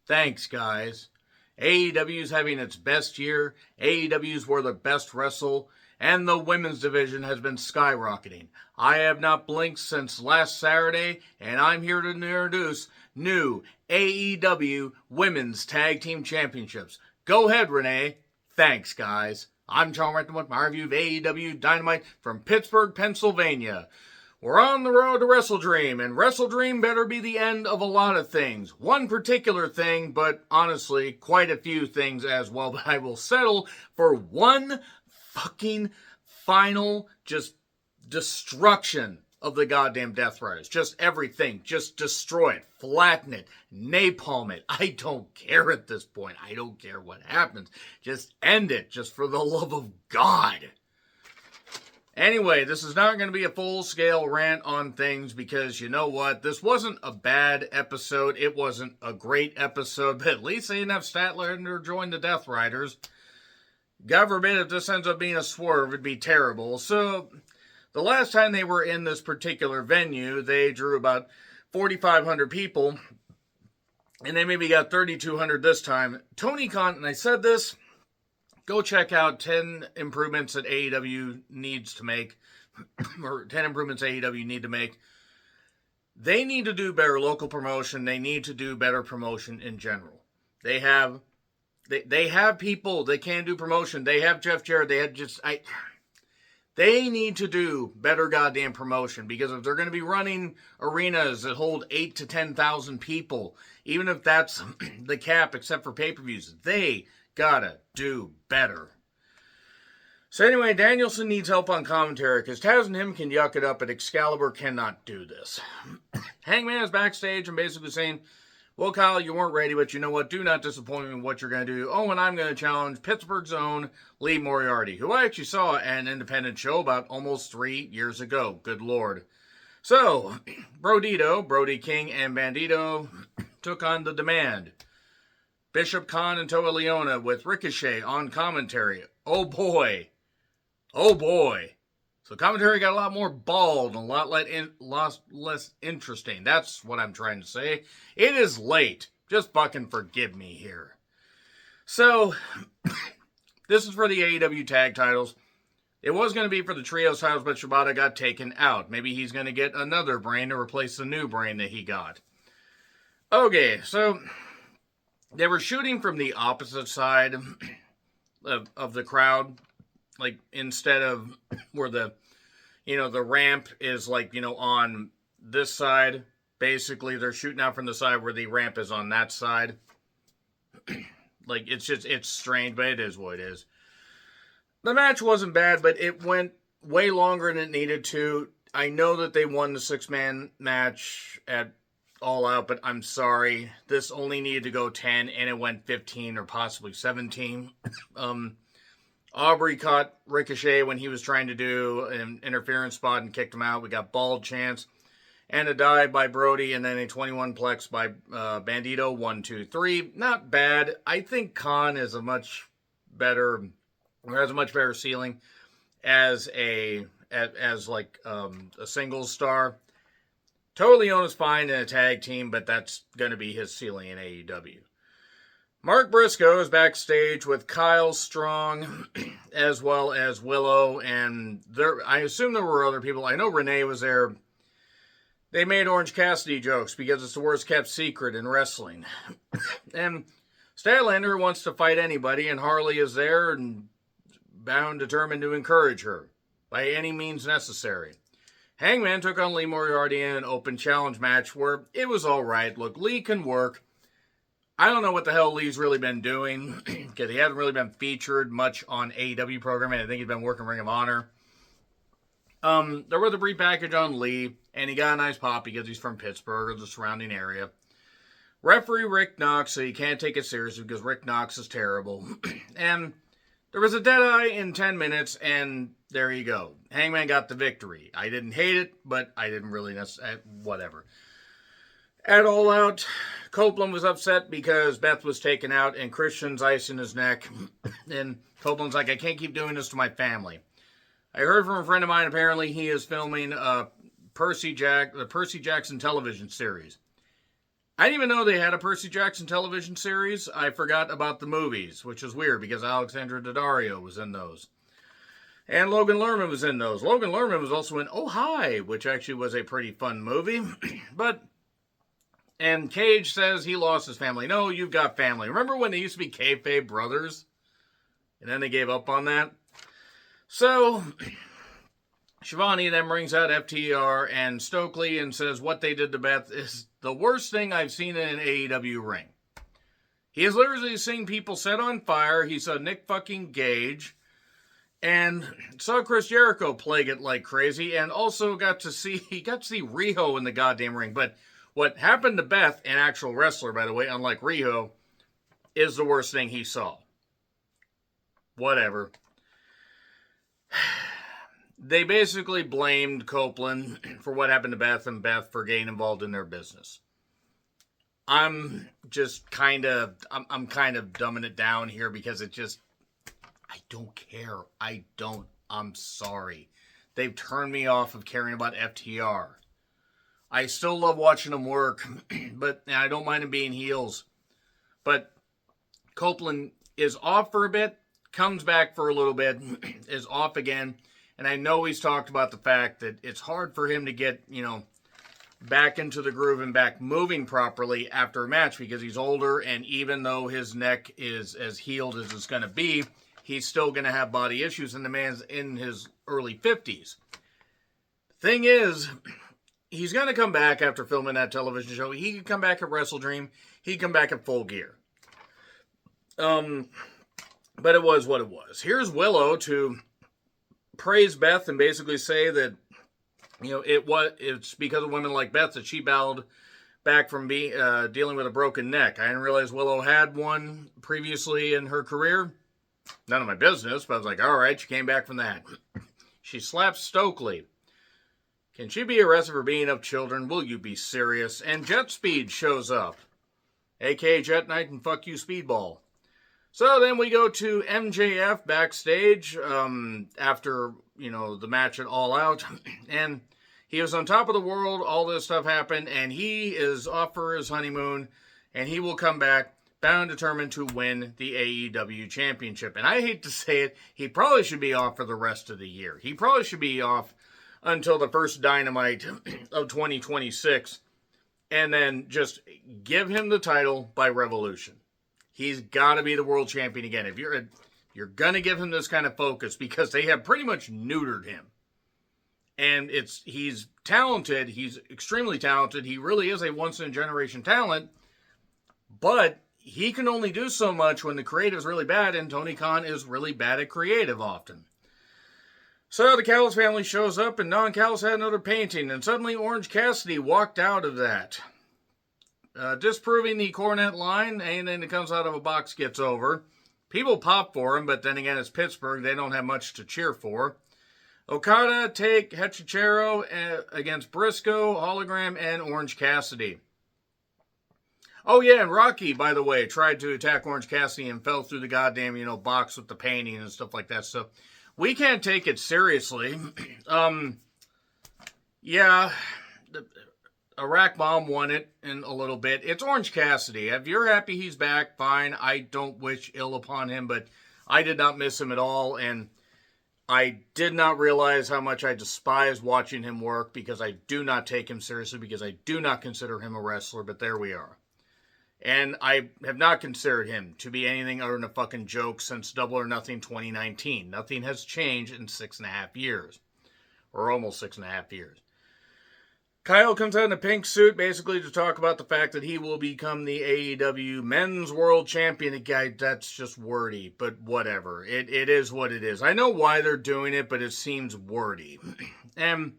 Thanks, guys. AEW's having its best year. AEW's where the best wrestle. And the women's division has been skyrocketing. I have not blinked since last Saturday, and I'm here to introduce new AEW Women's Tag Team Championships. Go ahead, Renee. Thanks, guys. I'm John Renton with my review of AEW Dynamite from Pittsburgh, Pennsylvania. We're on the road to WrestleDream, and WrestleDream better be the end of a lot of things. One particular thing, but honestly, quite a few things as well. But I will settle for one fucking final just destruction of the goddamn Deathriders. Just everything. Just destroy it. Flatten it. Napalm it. I don't care at this point. I don't care what happens. Just end it. Just for the love of God. Anyway, this is not going to be a full-scale rant on things because you know what? This wasn't a bad episode. It wasn't a great episode, but at least they didn't have Statlander join the Deathriders. God forbid if this ends up being a swerve, it'd be terrible. So, the last time they were in this particular venue, they drew about 4,500 people, and they maybe got 3,200 this time. Tony Khan, and I said this, go check out 10 improvements that AEW needs to make, or 10 improvements AEW need to make. They need to do better local promotion. They need to do better promotion in general. They have people. They can do promotion. They have Jeff Jarrett. They need to do better goddamn promotion because if they're going to be running arenas that hold 8,000 to 10,000 people, even if that's the cap except for pay-per-views, they gotta do better. So anyway, Danielson needs help on commentary because Taz and him can yuck it up, but Excalibur cannot do this. Hangman is backstage and basically saying, well, Kyle, you weren't ready, but you know what? Do not disappoint me in what you're going to do. Oh, and I'm going to challenge Pittsburgh's own Lee Moriarty, who I actually saw at an independent show about almost 3 years ago. Good Lord. So, Brody King, and Bandito took on The Demand. Bishop Khan and Toa Leona with Ricochet on commentary. Oh boy. Oh boy. So commentary got a lot more bald and a lot less interesting. That's what I'm trying to say. It is late. Just fucking forgive me here. So, this is for the AEW tag titles. It was going to be for the trios titles, but Shibata got taken out. Maybe he's going to get another brain to replace the new brain that he got. Okay, so they were shooting from the opposite side of the crowd, like instead of where the ramp is like, on this side. Basically, they're shooting out from the side where the ramp is on that side. Like, it's strange, but it is what it is. The match wasn't bad, but it went way longer than it needed to. I know that they won the 6-man match at All Out, but I'm sorry. This only needed to go 10, and it went 15 or possibly 17. Aubrey caught Ricochet when he was trying to do an interference spot and kicked him out. We got bald chance and a dive by Brody, and then a 21 plex by Bandito. 1, 2, 3. Not bad. I think Khan is has a much better ceiling as a singles star. Totally Leona's fine in a tag team, but that's going to be his ceiling in AEW. Mark Briscoe is backstage with Kyle Strong, as well as Willow, and I assume there were other people. I know Renee was there. They made Orange Cassidy jokes because it's the worst kept secret in wrestling. And Statlander wants to fight anybody, and Harley is there and determined to encourage her by any means necessary. Hangman took on Lee Moriarty in an open challenge match where it was alright. Look, Lee can work. I don't know what the hell Lee's really been doing because he hasn't really been featured much on AEW programming. I think he's been working Ring of Honor. There was a brief package on Lee, and he got a nice pop because he's from Pittsburgh or the surrounding area. Referee Rick Knox, so you can't take it seriously because Rick Knox is terrible. And there was a dead eye in 10 minutes, and there you go. Hangman got the victory. I didn't hate it, but I didn't really whatever. At All Out, Copeland was upset because Beth was taken out and Christian's icing his neck. And Copeland's like, I can't keep doing this to my family. I heard from a friend of mine, apparently he is filming the Percy Jackson television series. I didn't even know they had a Percy Jackson television series. I forgot about the movies, which is weird because Alexandra Daddario was in those. And Logan Lerman was in those. Logan Lerman was also in Oh Hi, which actually was a pretty fun movie. And Cage says he lost his family. No, you've got family. Remember when they used to be kayfabe brothers? And then they gave up on that? So, Shivani then brings out FTR and Stokely and says what they did to Beth is the worst thing I've seen in an AEW ring. He has literally seen people set on fire. He saw Nick fucking Gage and saw Chris Jericho plague it like crazy, and also got to see Riho in the goddamn ring. But what happened to Beth, an actual wrestler, by the way, unlike Riho, is the worst thing he saw. Whatever. They basically blamed Copeland for what happened to Beth and Beth for getting involved in their business. I'm kind of dumbing it down here because it just, I don't care. I'm sorry. They've turned me off of caring about FTR. I still love watching them work, but I don't mind them being heels. But Copeland is off for a bit, comes back for a little bit, is off again. And I know he's talked about the fact that it's hard for him to get, back into the groove and back moving properly after a match because he's older, and even though his neck is as healed as it's going to be, he's still going to have body issues, and the man's in his early 50s. Thing is, he's going to come back after filming that television show. He could come back at Wrestle Dream. He could come back at Full Gear. But it was what it was. Here's Willow to praise Beth and basically say that, it's because of women like Beth that she battled back from dealing with a broken neck. I didn't realize Willow had one previously in her career. None of my business, but I was like, all right, she came back from that. She slaps Stokely. Can she be arrested for beating up children? Will you be serious? And Jet Speed shows up, a.k.a. Jet Knight and Fuck You Speedball. So then we go to MJF backstage after, the match at All Out. And he was on top of the world. All this stuff happened. And he is off for his honeymoon. And he will come back bound and determined to win the AEW championship. And I hate to say it, he probably should be off for the rest of the year. He probably should be off until the first Dynamite of 2026. And then just give him the title by Revolution. He's got to be the world champion again. If you're going to give him this kind of focus, because they have pretty much neutered him. And he's talented. He's extremely talented. He really is a once-in-a-generation talent. But he can only do so much when the creative is really bad, and Tony Khan is really bad at creative often. So the Callis family shows up, and Don Callis had another painting, and suddenly Orange Cassidy walked out of that. Disproving the cornet line, anything that comes out of a box gets over. People pop for him, but then again, it's Pittsburgh. They don't have much to cheer for. Okada take Hechicero against Briscoe, Hologram, and Orange Cassidy. Oh yeah, and Rocky, by the way, tried to attack Orange Cassidy and fell through the goddamn, box with the painting and stuff like that. So we can't take it seriously. Iraq Bomb won it in a little bit. It's Orange Cassidy. If you're happy he's back, fine. I don't wish ill upon him, but I did not miss him at all, and I did not realize how much I despise watching him work because I do not take him seriously, because I do not consider him a wrestler, but there we are. And I have not considered him to be anything other than a fucking joke since Double or Nothing 2019. Nothing has changed in 6.5 years. Or almost 6.5 years. Kyle comes out in a pink suit basically to talk about the fact that he will become the AEW Men's World Champion. That's just wordy, but whatever. It is what it is. I know why they're doing it, but it seems wordy. And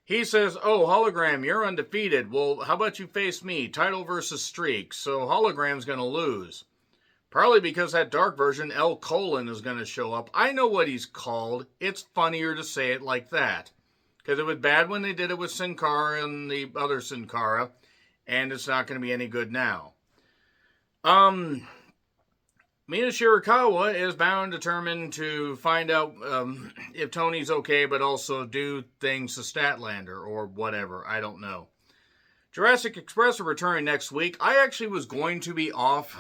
he says, oh, Hologram, you're undefeated. Well, how about you face me? Title versus streak. So Hologram's going to lose. Probably because that dark version, L. Colon, is going to show up. I know what he's called. It's funnier to say it like that. Because it was bad when they did it with Sin Cara and the other Sin Cara. And it's not going to be any good now. Mina Shirakawa is bound determined to find out if Tony's okay, but also do things to Statlander or whatever. I don't know. Jurassic Express are returning next week. I actually was going to be off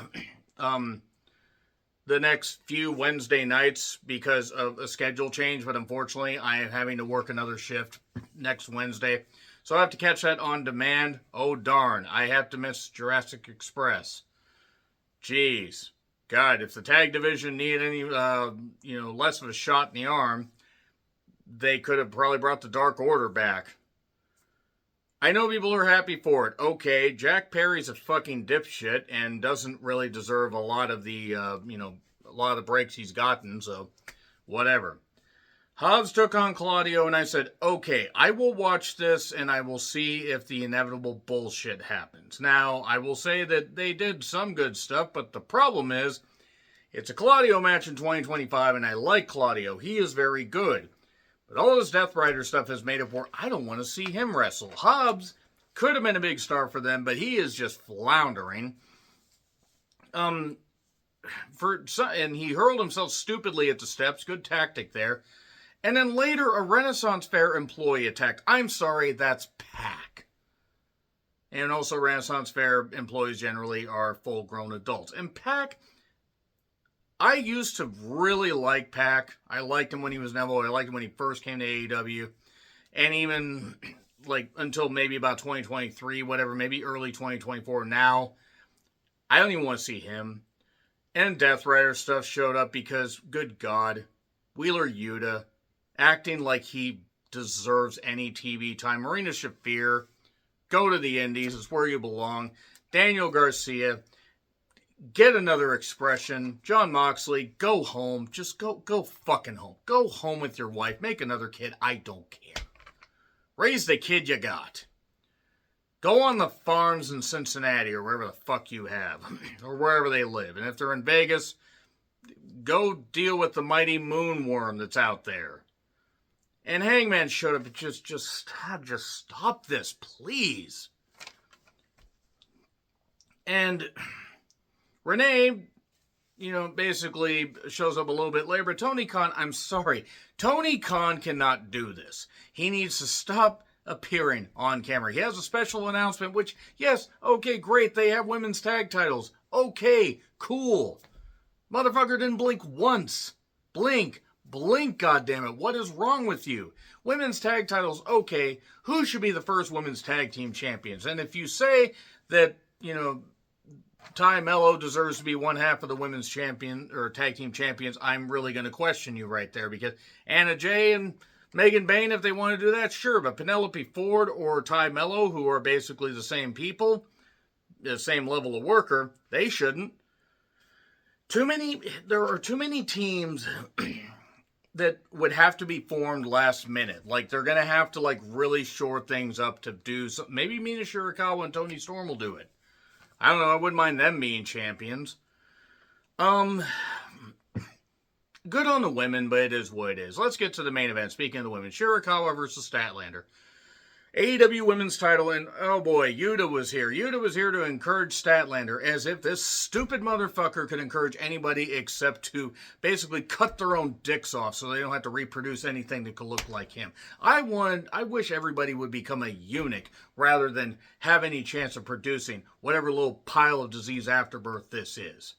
the next few Wednesday nights because of a schedule change, but unfortunately I am having to work another shift next Wednesday. So I have to catch that on demand. Oh darn, I have to miss Jurassic Express. Jeez. God, if the tag division needed any less of a shot in the arm, they could have probably brought the Dark Order back. I know people are happy for it. Okay, Jack Perry's a fucking dipshit and doesn't really deserve a lot of the, breaks he's gotten, so whatever. Hobbs took on Claudio, and I said, okay, I will watch this, and I will see if the inevitable bullshit happens. Now, I will say that they did some good stuff, but the problem is, it's a Claudio match in 2025, and I like Claudio. He is very good. But all this Deathrider stuff has made it where I don't want to see him wrestle. Hobbs could have been a big star for them, but he is just floundering. And he hurled himself stupidly at the steps. Good tactic there. And then later, a Renaissance Fair employee attacked. I'm sorry, that's Pac. And also, Renaissance Fair employees generally are full-grown adults. And Pac, I used to really like Pac. I liked him when he was Neville. I liked him when he first came to AEW. And even, until maybe about 2023, whatever, maybe early 2024. Now, I don't even want to see him. And Deathrider stuff showed up because, good God, Wheeler Yuta, acting like he deserves any TV time. Marina Shafir, go to the Indies. It's where you belong. Daniel Garcia, get another expression. John Moxley, go home. Just go fucking home. Go home with your wife. Make another kid. I don't care. Raise the kid you got. Go on the farms in Cincinnati or wherever the fuck you have. Or wherever they live. And if they're in Vegas, go deal with the mighty moonworm that's out there. And Hangman showed up. Just stop this, please. And Renee, basically shows up a little bit later. But Tony Khan, I'm sorry. Tony Khan cannot do this. He needs to stop appearing on camera. He has a special announcement, which, yes, okay, great. They have women's tag titles. Okay, cool. Motherfucker didn't blink once. Blink, goddammit. What is wrong with you? Women's tag titles, okay. Who should be the first women's tag team champions? And if you say that, Ty Mello deserves to be one half of the women's champion or tag team champions, I'm really going to question you right there, because Anna Jay and Megan Bayne, if they want to do that, sure. But Penelope Ford or Ty Mello, who are basically the same people, the same level of worker, they shouldn't. There are too many teams that would have to be formed last minute. They're going to have to, really shore things up to do something. Maybe Mina Shirakawa and Toni Storm will do it. I don't know. I wouldn't mind them being champions. Good on the women, but it is what it is. Let's get to the main event. Speaking of the women, Shirakawa versus Statlander. AEW women's title, and oh boy, Yuta was here. Yuta was here to encourage Statlander, as if this stupid motherfucker could encourage anybody except to basically cut their own dicks off so they don't have to reproduce anything that could look like him. I wish everybody would become a eunuch rather than have any chance of producing whatever little pile of disease afterbirth this is.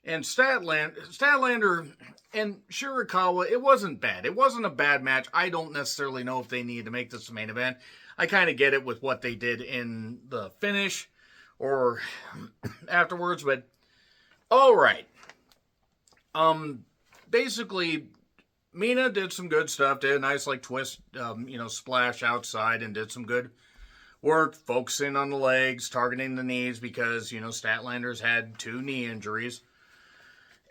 And Statlander and Shirakawa, it wasn't bad. It wasn't a bad match. I don't necessarily know if they needed to make this the main event. I kind of get it with what they did in the finish or afterwards, but all right. Basically, Mina did some good stuff. Did a nice twist, splash outside, and did some good work focusing on the legs, targeting the knees because, Statlander's had 2 knee injuries.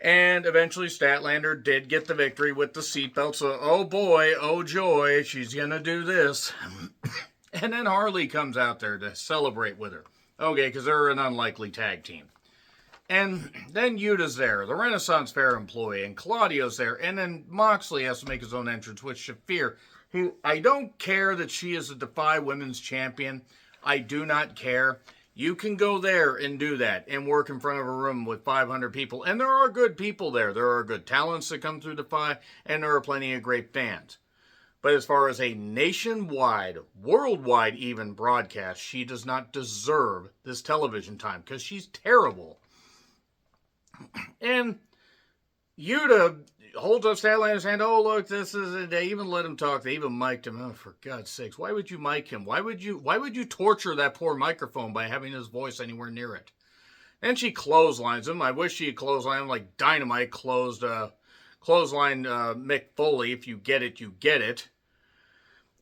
And eventually Statlander did get the victory with the seatbelt. So, oh boy, oh joy, she's going to do this. And then Harley comes out there to celebrate with her. Okay, because they're an unlikely tag team. And then Yuta's there, the Renaissance Fair employee, and Claudio's there. And then Moxley has to make his own entrance with Shafir, who I don't care that she is a Defy Women's Champion. I do not care. You can go there and do that and work in front of a room with 500 people. And there are good people there. There are good talents that come through Defy, and there are plenty of great fans. But as far as a nationwide, worldwide even broadcast, she does not deserve this television time because she's terrible. And Yuta holds up Statlaker's hand. Oh, look, this is. They even let him talk. They even mic'd him. Oh, for God's sakes, why would you mic him? Why would you torture that poor microphone by having his voice anywhere near it? And she clotheslines him. I wish she had clotheslined him like Dynamite clothesline Mick Foley. If you get it, you get it.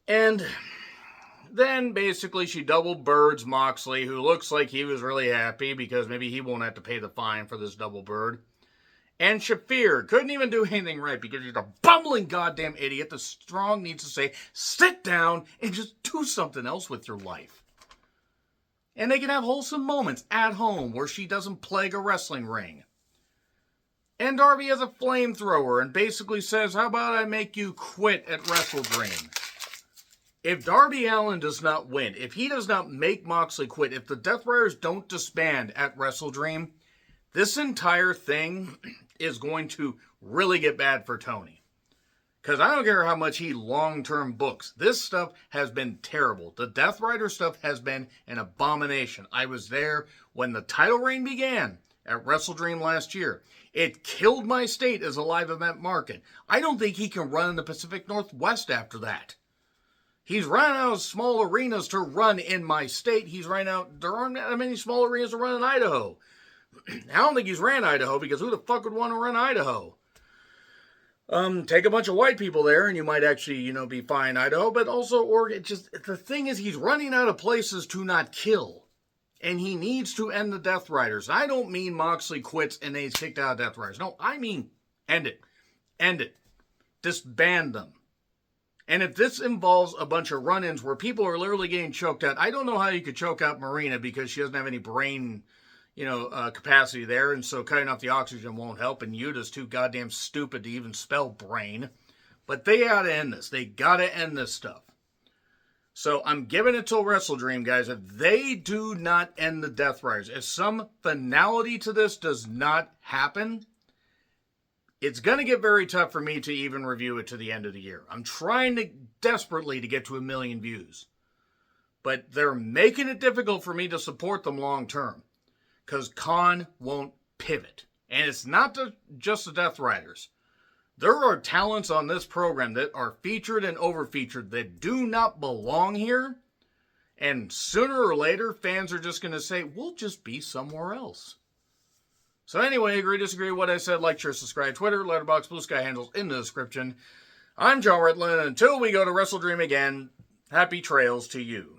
And then basically she double birds Moxley, who looks like he was really happy because maybe he won't have to pay the fine for this double bird. And Shafir couldn't even do anything right because he's a bumbling goddamn idiot. The Strong needs to say, sit down and just do something else with your life. And they can have wholesome moments at home where she doesn't plague a wrestling ring. And Darby has a flamethrower and basically says, how about I make you quit at WrestleDream? If Darby Allin does not win, if he does not make Moxley quit, if the Deathriders don't disband at WrestleDream, this entire thing is going to really get bad for Tony. Because I don't care how much he long-term books. This stuff has been terrible. The Death Rider stuff has been an abomination. I was there when the title reign began at WrestleDream last year. It killed my state as a live event market. I don't think he can run in the Pacific Northwest after that. He's running out of small arenas to run in my state. He's running out, there aren't that many small arenas to run in Idaho. I don't think he's ran Idaho because who the fuck would want to run Idaho? Take a bunch of white people there and you might actually, be fine, Idaho. But also, Oregon, the thing is he's running out of places to not kill. And he needs to end the Death Riders. I don't mean Moxley quits and then he's kicked out of Death Riders. No, I mean end it. End it. Disband them. And if this involves a bunch of run-ins where people are literally getting choked out, I don't know how you could choke out Marina because she doesn't have any brain, capacity there. And so cutting off the oxygen won't help. And Yuta's too goddamn stupid to even spell brain. But they gotta end this. They gotta end this stuff. So I'm giving it till WrestleDream, guys. If they do not end the Death Riders, if some finality to this does not happen, it's going to get very tough for me to even review it to the end of the year. I'm trying desperately to get to 1 million views. But they're making it difficult for me to support them long term. Because Khan won't pivot. And it's not just the Death Riders. There are talents on this program that are featured and overfeatured that do not belong here. And sooner or later, fans are just going to say, we'll just be somewhere else. So anyway, agree, disagree with what I said, like, share, subscribe, Twitter, Letterboxd, Blue Sky handles in the description. I'm John Ritlin, and until we go to WrestleDream again, happy trails to you.